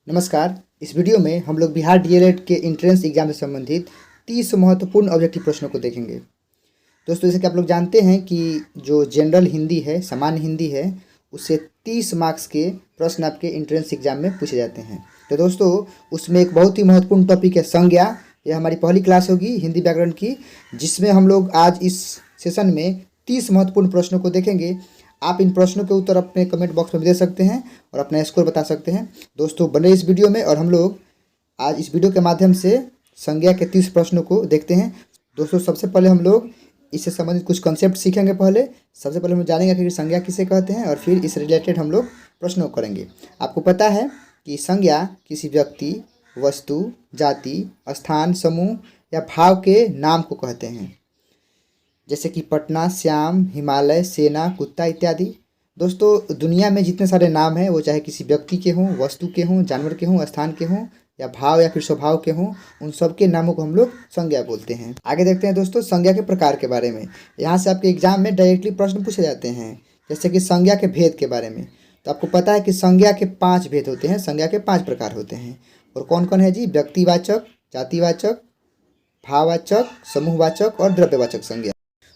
नमस्कार। इस वीडियो में हम लोग बिहार डीएलएड के एंट्रेंस एग्जाम से संबंधित 30 महत्वपूर्ण ऑब्जेक्टिव प्रश्नों को देखेंगे। दोस्तों, जैसे कि आप लोग जानते हैं कि जो जनरल हिंदी है, सामान्य हिंदी है, उससे 30 मार्क्स के प्रश्न आपके एंट्रेंस एग्जाम में पूछे जाते हैं। तो दोस्तों, उसमें एक बहुत ही महत्वपूर्ण टॉपिक है संज्ञा। यह हमारी पहली क्लास होगी हिंदी व्याकरण की, जिसमें हम लोग आज इस सेशन में 30 महत्वपूर्ण प्रश्नों को देखेंगे। आप इन प्रश्नों के उत्तर अपने कमेंट बॉक्स में भी दे सकते हैं और अपना स्कोर बता सकते हैं। दोस्तों, बने इस वीडियो में और हम लोग आज इस वीडियो के माध्यम से संज्ञा के 30 प्रश्नों को देखते हैं। दोस्तों, सबसे पहले हम लोग इससे संबंधित कुछ कंसेप्ट सीखेंगे। सबसे पहले हम जानेंगे कि संज्ञा किसे कहते हैं और फिर इस रिलेटेड हम लोग प्रश्नों करेंगे। आपको पता है कि संज्ञा किसी व्यक्ति, वस्तु, जाति, स्थान, समूह या भाव के नाम को कहते हैं, जैसे कि पटना, श्याम, हिमालय, सेना, कुत्ता इत्यादि। दोस्तों, दुनिया में जितने सारे नाम हैं वो चाहे किसी व्यक्ति के हों, वस्तु के हों, जानवर के हों, स्थान के हों या भाव या फिर स्वभाव के हों, उन सब के नामों को हम लोग संज्ञा बोलते हैं। आगे देखते हैं दोस्तों संज्ञा के प्रकार के बारे में। यहाँ से आपके एग्जाम में डायरेक्टली प्रश्न पूछे जाते हैं, जैसे कि संज्ञा के भेद के बारे में। तो आपको पता है कि संज्ञा के 5 भेद होते हैं, संज्ञा के 5 प्रकार होते हैं। और कौन कौन है जी? व्यक्तिवाचक, जातिवाचक, भाववाचक, समूहवाचक और द्रव्यवाचक संज्ञा।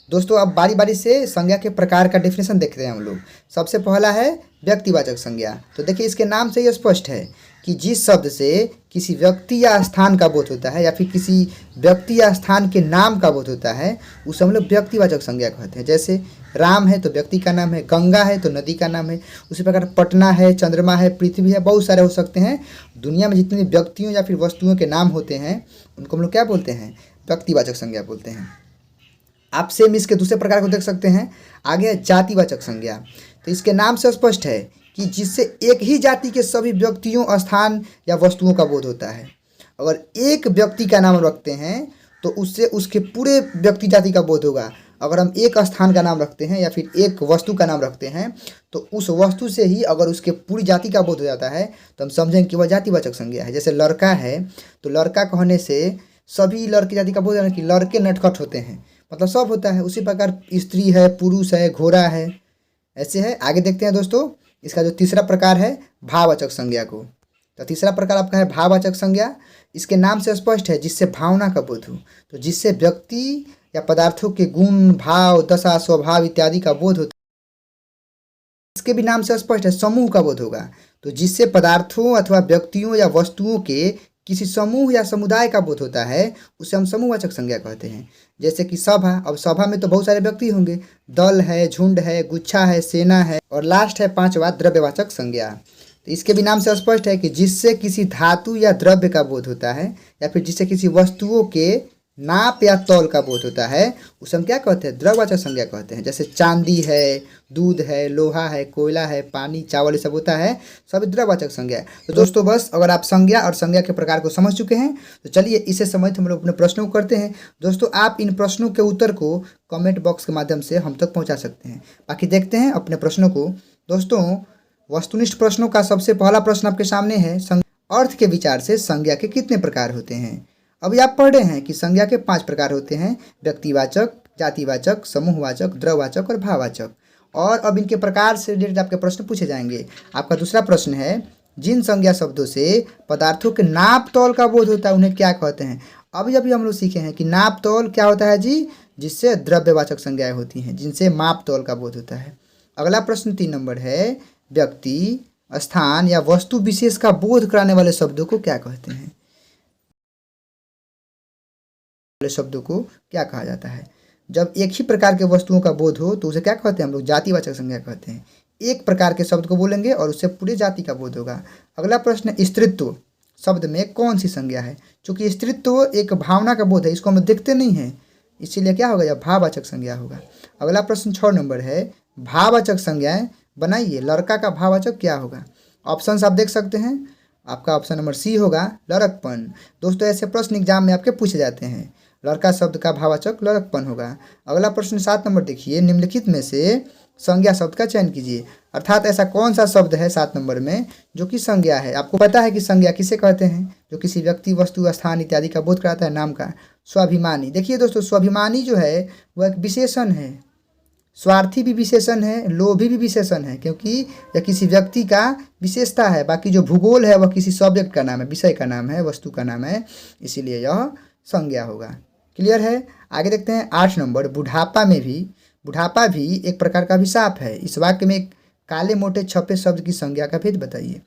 दोस्तों, अब बारी बारी से संज्ञा के प्रकार का डेफिनेशन देखते हैं हम लोग। सबसे पहला है व्यक्तिवाचक संज्ञा। तो देखिए, इसके नाम से ये स्पष्ट है कि जिस शब्द से किसी व्यक्ति या स्थान का बोध होता है या फिर किसी व्यक्ति या स्थान के नाम का बोध होता है, उसे हम लोग व्यक्तिवाचक संज्ञा कहते हैं। जैसे राम है तो व्यक्ति का नाम है, गंगा है तो नदी का नाम है, उसी प्रकार पटना है, चंद्रमा है, पृथ्वी है, बहुत सारे हो सकते हैं। दुनिया में जितने व्यक्तियों या फिर वस्तुओं के नाम होते हैं उनको हम लोग क्या बोलते हैं? व्यक्तिवाचक संज्ञा बोलते हैं। आप सेम इसके दूसरे प्रकार को देख सकते हैं। आगे है जातिवाचक संज्ञा। तो इसके नाम से स्पष्ट है कि जिससे एक ही जाति के सभी व्यक्तियों, स्थान या वस्तुओं का बोध होता है। अगर एक व्यक्ति का नाम रखते हैं तो उससे उसके पूरे व्यक्ति जाति का बोध होगा। अगर हम एक स्थान का नाम रखते हैं या फिर एक वस्तु का नाम रखते हैं तो उस वस्तु से ही अगर उसके पूरी जाति का बोध हो जाता है तो हम समझेंगे कि वह जातिवाचक संज्ञा है। जैसे लड़का है तो लड़का कहने से सभी लड़की जाति का बोध है कि लड़के नटखट होते हैं, मतलब सब होता है। उसी प्रकार स्त्री है, पुरुष है, घोड़ा है, ऐसे है। आगे देखते हैं दोस्तों, इसका जो तीसरा प्रकार है भाववाचक संज्ञा को। तो तीसरा प्रकार आपका है भाववाचक संज्ञा। इसके नाम से स्पष्ट है जिससे भावना का बोध हो। तो जिससे व्यक्ति या पदार्थों के गुण, भाव, दशा, स्वभाव इत्यादि का बोध होता है। इसके भी नाम से स्पष्ट है समूह का बोध होगा। तो जिससे पदार्थों अथवा व्यक्तियों या वस्तुओं के किसी समूह या समुदाय का बोध होता है, उसे हम समूहवाचक संज्ञा कहते हैं। जैसे कि सभा, अब सभा में तो बहुत सारे व्यक्ति होंगे, दल है, झुंड है, गुच्छा है, सेना है। और लास्ट है 5वां द्रव्यवाचक संज्ञा। तो इसके भी नाम से स्पष्ट है कि जिससे किसी धातु या द्रव्य का बोध होता है या फिर जिससे किसी वस्तुओं के नाप या तौल का बोध होता है, उसे हम क्या कहते हैं? द्रव्यवाचक संज्ञा कहते हैं। जैसे चांदी है, दूध है, लोहा है, कोयला है, पानी, चावल, ये सब होता है, सभी द्रव्यवाचक संज्ञा है। तो दोस्तों, बस अगर आप संज्ञा और संज्ञा के प्रकार को समझ चुके हैं तो चलिए इसे संबंधित हम लोग अपने प्रश्नों को करते हैं। दोस्तों, आप इन प्रश्नों के उत्तर को कमेंट बॉक्स के माध्यम से हम तक पहुँचा सकते हैं। बाकी देखते हैं अपने प्रश्नों को। दोस्तों, वस्तुनिष्ठ प्रश्नों का सबसे पहला प्रश्न आपके सामने है, अर्थ के विचार से संज्ञा के कितने प्रकार होते हैं? अभी आप पढ़ रहे हैं कि संज्ञा के 5 प्रकार होते हैं, व्यक्तिवाचक, जातिवाचक, समूहवाचक, द्रव्यवाचक और भाववाचक। और अब इनके प्रकार से रिलेटेड आपके प्रश्न पूछे जाएंगे। आपका दूसरा प्रश्न है, जिन संज्ञा शब्दों से पदार्थों के नाप तौल का बोध होता है उन्हें क्या कहते हैं? अभी अभी हम लोग सीखे हैं कि नाप तौल क्या होता है जी? जिससे द्रव्यवाचक संज्ञाएं होती हैं, जिनसे माप तौल का बोध होता है। अगला प्रश्न 3 नंबर है, व्यक्ति, स्थान या वस्तु विशेष का बोध कराने वाले शब्दों को क्या कहते हैं? शब्दों को क्या कहा जाता है? जब एक ही प्रकार के वस्तुओं का बोध हो तो उसे क्या कहते हैं? हम लोग जातिवाचक संज्ञा कहते हैं। एक प्रकार के शब्द को बोलेंगे और उससे पूरी जाति का बोध होगा। अगला प्रश्न, स्त्रीत्व शब्द में कौन सी संज्ञा है? क्योंकि स्त्रीत्व एक भावना का बोध है, इसको हम देखते नहीं हैं, इसीलिए क्या होगा? यह भाववाचक संज्ञा होगा। अगला प्रश्न 6 नंबर है, भाववाचक संज्ञाएं बनाइए। लड़का का भाववाचक क्या होगा? ऑप्शन आप देख सकते हैं। आपका ऑप्शन नंबर सी होगा, लड़कपन। दोस्तों, ऐसे प्रश्न एग्जाम में आपके पूछे जाते हैं। लड़का शब्द का भाववाचक लड़कपन होगा। अगला प्रश्न 7 नंबर देखिए, निम्नलिखित में से संज्ञा शब्द का चयन कीजिए। अर्थात ऐसा कौन सा शब्द है 7 नंबर में जो कि संज्ञा है? आपको पता है कि संज्ञा किसे कहते हैं? जो किसी व्यक्ति, वस्तु, स्थान इत्यादि का बोध कराता है, नाम का। स्वाभिमानी। देखिए दोस्तों, स्वाभिमानी जो है वह एक विशेषण है। स्वार्थी भी विशेषण है, लोभी भी विशेषण है, क्योंकि यह किसी व्यक्ति का विशेषता है। बाकी जो भूगोल है वह किसी सब्जेक्ट का नाम है, विषय का नाम है, वस्तु का नाम है, इसीलिए यह संज्ञा होगा। क्लियर है। आगे देखते हैं 8 नंबर। बुढ़ापा भी एक प्रकार का अभिशाप है। इस वाक्य में काले मोटे छपे शब्द की संज्ञा का भेद बताइए।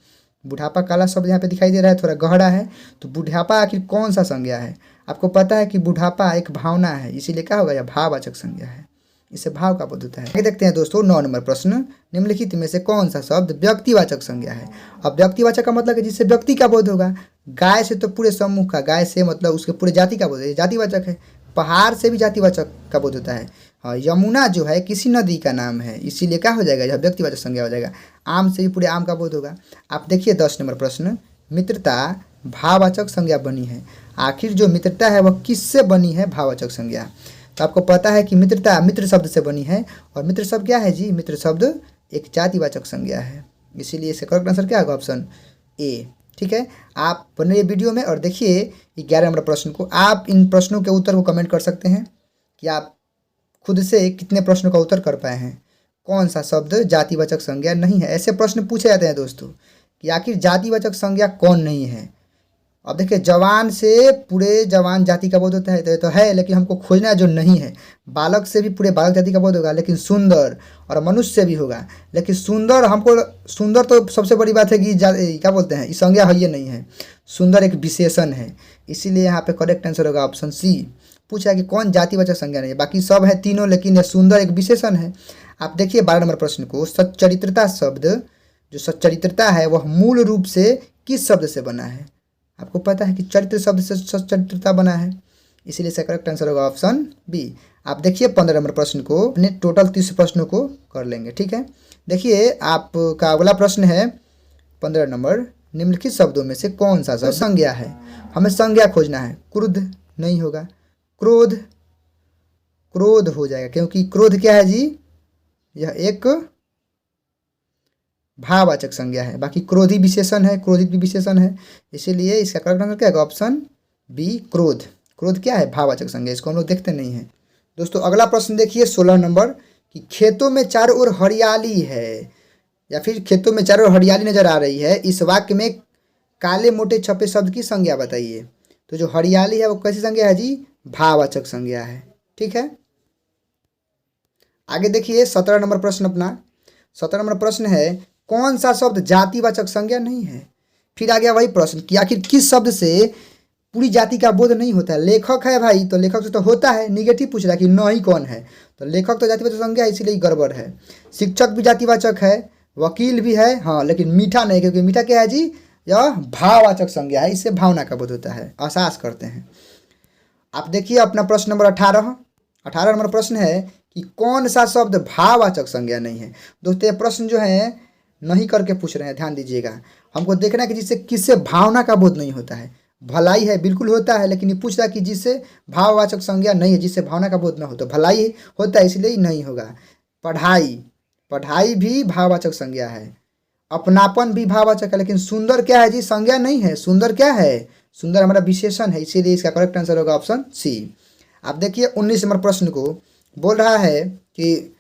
बुढ़ापा काला शब्द यहाँ पे दिखाई दे रहा है, थोड़ा गहरा है, तो बुढ़ापा आखिर कौन सा संज्ञा है? आपको पता है कि बुढ़ापा एक भावना है, इसीलिए क्या होगा, यह भाववाचक संज्ञा है, इससे भाव का बोध होता है। आगे देखते हैं दोस्तों 9 नंबर प्रश्न। निम्नलिखित में से कौन सा शब्द व्यक्तिवाचक संज्ञा है? अब व्यक्तिवाचक का मतलब है जिससे व्यक्ति का बोध होगा। गाय से तो पूरे समूह का, गाय से मतलब उसके पूरे जाति का बोध है, जातिवाचक है। पहाड़ से भी जातिवाचक का बोध होता है। हाँ, यमुना जो है किसी नदी का नाम है, इसीलिए क्या हो जाएगा, यह व्यक्तिवाचक संज्ञा हो जाएगा। आम से भी पूरे आम का बोध होगा। आप देखिए 10 नंबर प्रश्न। मित्रता भाववाचक संज्ञा बनी है। आखिर जो मित्रता है वह किससे बनी है? भाववाचक संज्ञा। तो आपको पता है कि मित्रता मित्र शब्द से बनी है, और मित्र शब्द क्या है जी? मित्र शब्द एक जातिवाचक संज्ञा है, इसीलिए इसका करेक्ट आंसर क्या होगा? Option A. ठीक है, आप बने वीडियो में और देखिए 11 नंबर प्रश्न को। आप इन प्रश्नों के उत्तर को कमेंट कर सकते हैं कि आप खुद से कितने प्रश्नों का उत्तर कर पाए हैं। कौन सा शब्द जातिवाचक संज्ञा नहीं है? ऐसे प्रश्न पूछे जाते हैं दोस्तों कि आखिर जातिवाचक संज्ञा कौन नहीं है। अब देखिए, जवान से पूरे जवान जाति का बोध होता है, तो है, लेकिन हमको खोजना जो नहीं है। बालक से भी पूरे बालक जाति का बोध होगा, लेकिन सुंदर, और मनुष्य से भी होगा, लेकिन सुंदर हमको, सुंदर तो सबसे बड़ी बात है कि क्या बोलते हैं, इस संज्ञा है ये नहीं है। सुंदर एक विशेषण है, इसीलिए यहाँ पे करेक्ट आंसर होगा ऑप्शन सी। पूछा कि कौन जातिवाचक संज्ञा नहीं है? बाकी सब है तीनों, लेकिन यह सुंदर एक विशेषण है। आप देखिए 12 नंबर प्रश्न को। सच्चरित्रता शब्द, जो सच्चरित्रता है वह मूल रूप से किस शब्द से बना है? आपको पता है कि चरित्र शब्द से सच्चरित्रता बना है, इसीलिए इसका करेक्ट आंसर होगा ऑप्शन बी। आप देखिए 15 नंबर प्रश्न को। अपने टोटल 30 प्रश्नों को कर लेंगे। ठीक है, देखिए आपका अगला प्रश्न है 15 नंबर। निम्नलिखित शब्दों में से कौन सा शब्द संज्ञा है? हमें संज्ञा खोजना है। क्रुद्ध नहीं होगा, क्रोध, क्रोध हो जाएगा, क्योंकि क्रोध क्या है जी? यह एक भाववाचक संज्ञा है। बाकी क्रोधी विशेषण है, क्रोधित भी विशेषण है, इसीलिए इसका करेक्ट आंसर क्या होगा? ऑप्शन बी, क्रोध। क्रोध क्या है? भाववाचक संज्ञा। इसको हम लोग देखते नहीं हैं दोस्तों। अगला प्रश्न देखिए 16 नंबर कि खेतों में चारों ओर हरियाली है, या फिर खेतों में चारों ओर हरियाली नजर आ रही है। इस वाक्य में काले मोटे छपे शब्द की संज्ञा बताइए। तो जो हरियाली है वो कैसी संज्ञा है जी? भाववाचक संज्ञा है। ठीक है, आगे देखिए 17 नंबर प्रश्न अपना। 17 नंबर प्रश्न है कौन सा शब्द जातिवाचक संज्ञा नहीं है? फिर आ गया वही प्रश्न कि आखिर किस शब्द से पूरी जाति का बोध नहीं होता है? लेखक है भाई, तो लेखक से तो होता है। निगेटिव पूछ रहा है कि नहीं कौन है, तो लेखक तो जातिवाचक संज्ञा है, इसीलिए गड़बड़ है। शिक्षक भी जातिवाचक है, वकील भी है, हाँ, लेकिन मीठा नहीं, क्योंकि मीठा क्या है जी? यह भाववाचक संज्ञा है, इससे भावना का बोध होता है, एहसास करते हैं। आप देखिए अपना प्रश्न नंबर 18 नंबर प्रश्न है कि कौन सा शब्द भाववाचक संज्ञा नहीं है? दोस्तों ये प्रश्न जो है नहीं करके पूछ रहे हैं, ध्यान दीजिएगा। हमको देखना है कि जिससे किससे भावना का बोध नहीं होता है। भलाई है, बिल्कुल होता है, लेकिन ये पूछ रहा है कि जिससे भाववाचक संज्ञा नहीं है, जिससे भावना का बोध ना हो। तो भलाई होता है, इसलिए ही नहीं होगा। पढ़ाई भी भाववाचक संज्ञा है। अपनापन भी भाववाचक है, लेकिन सुंदर क्या है जी? संज्ञा नहीं है। सुंदर क्या है? सुंदर हमारा विशेषण है, इसीलिए इसका करेक्ट आंसर होगा ऑप्शन सी। आप देखिए 19 नंबर प्रश्न को बोल रहा है कि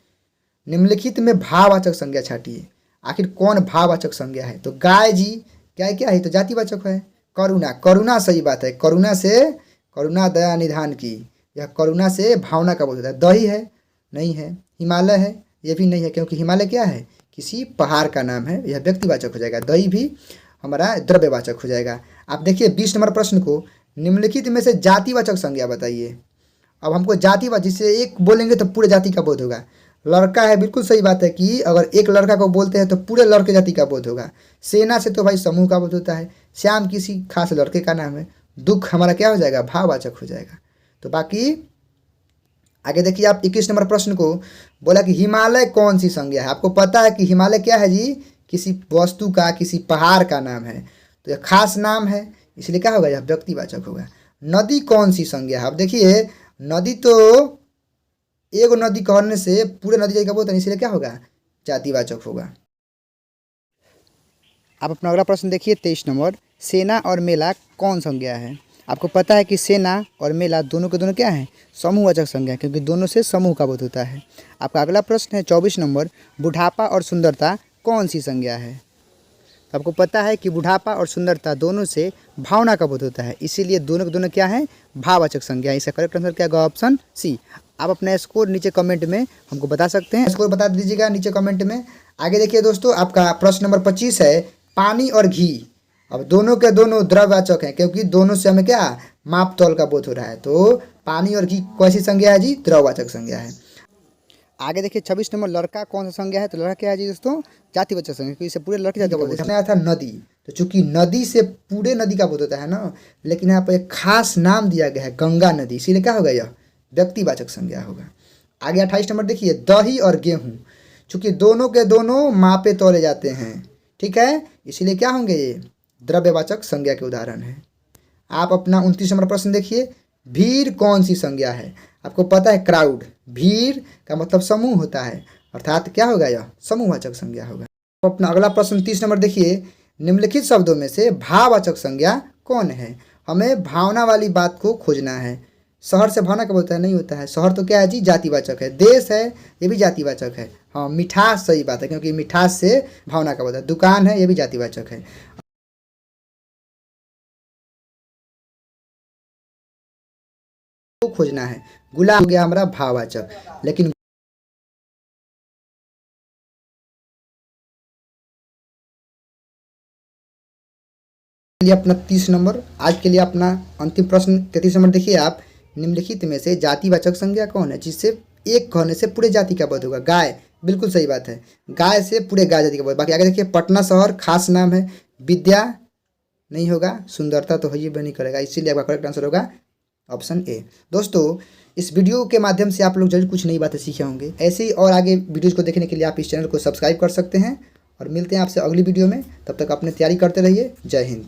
निम्नलिखित में भाववाचक संज्ञा छाटिए। आखिर कौन भाववाचक संज्ञा है? तो गाय जी, गाय क्या है? तो जातिवाचक है। करुणा, करुणा सही बात है। करुणा से, करुणा दया निधान की, यह करुणा से भावना का बोध होता है। दही है, नहीं है। हिमालय है, यह भी नहीं है, क्योंकि हिमालय क्या है? किसी पहाड़ का नाम है, यह व्यक्तिवाचक हो जाएगा। दही भी हमारा द्रव्यवाचक हो जाएगा। आप देखिए 20 नंबर प्रश्न को। निम्नलिखित में से जातिवाचक संज्ञा बताइए। अब हमको जातिवाचक, जिससे एक बोलेंगे तो पूरे जाति का बोध होगा। लड़का है, बिल्कुल सही बात है कि अगर एक लड़का को बोलते हैं तो पूरे लड़के जाति का बोध होगा। सेना से तो भाई समूह का बोध होता है। श्याम किसी खास लड़के का नाम है। दुख हमारा क्या हो जाएगा? भाववाचक हो जाएगा। तो बाकी आगे देखिए आप 21 नंबर प्रश्न को बोला कि हिमालय कौन सी संज्ञा है? आपको पता है कि हिमालय क्या है जी? किसी वस्तु का, किसी पहाड़ का नाम है, तो यह खास नाम है, इसलिए क्या होगा? यह व्यक्तिवाचक होगा। नदी कौन सी संज्ञा है? अब देखिए नदी तो एक नदी कहने से पूरे नदी जाएगा बोलते हैं, इसलिए क्या होगा? जातिवाचक होगा। आप अपना अगला प्रश्न देखिए 23 नंबर। सेना और मेला कौन संज्ञा है? आपको पता है कि सेना और मेला दोनों के दोनों क्या हैं, समूहवाचक संज्ञा, क्योंकि दोनों से समूह का बोध होता है। आपका अगला प्रश्न है 24 नंबर, बुढ़ापा और सुंदरता कौन सी संज्ञा है। तो आपको पता है कि बुढ़ापा और सुंदरता दोनों से भावना का बोध होता है, इसीलिए दोनों के दोनों क्या है, भाववाचक संज्ञा। इसका करेक्ट आंसर क्या होगा, ऑप्शन सी। आप अपना स्कोर नीचे कमेंट में हमको बता सकते हैं, स्कोर बता दीजिएगा नीचे कमेंट में। आगे देखिए दोस्तों, आपका प्रश्न नंबर 25 है, पानी और घी। अब दोनों के दोनों द्रववाचक हैं, क्योंकि दोनों से हमें क्या, माप तौल का बोध हो रहा है। तो पानी और घी कैसी संज्ञा है जी, द्रववाचक संज्ञा है। आगे देखिए 26 नंबर, लड़का कौन सा संज्ञा है। तो लड़का क्या है जी दोस्तों, जातिवाचक संज्ञा, क्योंकि इसे पूरे लड़के जाति का बोध होता है। था नदी, तो चूंकि नदी से पूरे नदी का बोध होता है ना, लेकिन यहाँ पर एक खास नाम दिया गया है गंगा नदी, इसीलिए क्या होगा, यह व्यक्तिवाचक संज्ञा होगा। आगे 28 नंबर देखिए, दही और गेहूँ, चूंकि दोनों के दोनों मापे तोले जाते हैं, ठीक है, इसीलिए क्या होंगे, ये द्रव्यवाचक संज्ञा के उदाहरण है। आप अपना 29 नंबर प्रश्न देखिए, भीड़ कौन सी संज्ञा है। आपको पता है क्राउड, भीड़ का मतलब समूह होता है, अर्थात क्या होगा, यह समूहवाचक संज्ञा होगा। तो अपना अगला प्रश्न 30 नंबर देखिए, निम्नलिखित शब्दों में से भाववाचक संज्ञा कौन है। हमें भावना वाली बात को खोजना है। शहर से भावना कब होता है, नहीं होता है। शहर तो क्या है जी, जातिवाचक है। देश है, ये भी जातिवाचक है। हाँ, मिठास सही बात है, क्योंकि मिठास से भावना कब होता है। दुकान है, ये भी जातिवाचक है। खोजना है, गुलाब हो गया हमारा भाववाचक, लेकिन लिए अपना 30 नंबर, आज के लिए अपना अंतिम प्रश्न 33 नंबर देखिए आप, निम्नलिखित में से जातिवाचक संज्ञा कौन है जिससे एक कहने से पूरे जाति का बोध होगा। गाय, बिल्कुल सही बात है, गाय से पूरे गाय जाति का बोध। बाकी आगे देखिए, पटना शहर खास नाम है। विद्या नहीं होगा, सुंदरता तो है, ये भी नहीं करेगा, इसीलिए आपका करेक्ट आंसर होगा ऑप्शन ए। दोस्तों, इस वीडियो के माध्यम से आप लोग जरूर कुछ नई बातें सीखे होंगे। ऐसे ही और आगे वीडियोज़ को देखने के लिए आप इस चैनल को सब्सक्राइब कर सकते हैं, और मिलते हैं आपसे अगली वीडियो में। तब तक अपनी तैयारी करते रहिए। जय हिंद।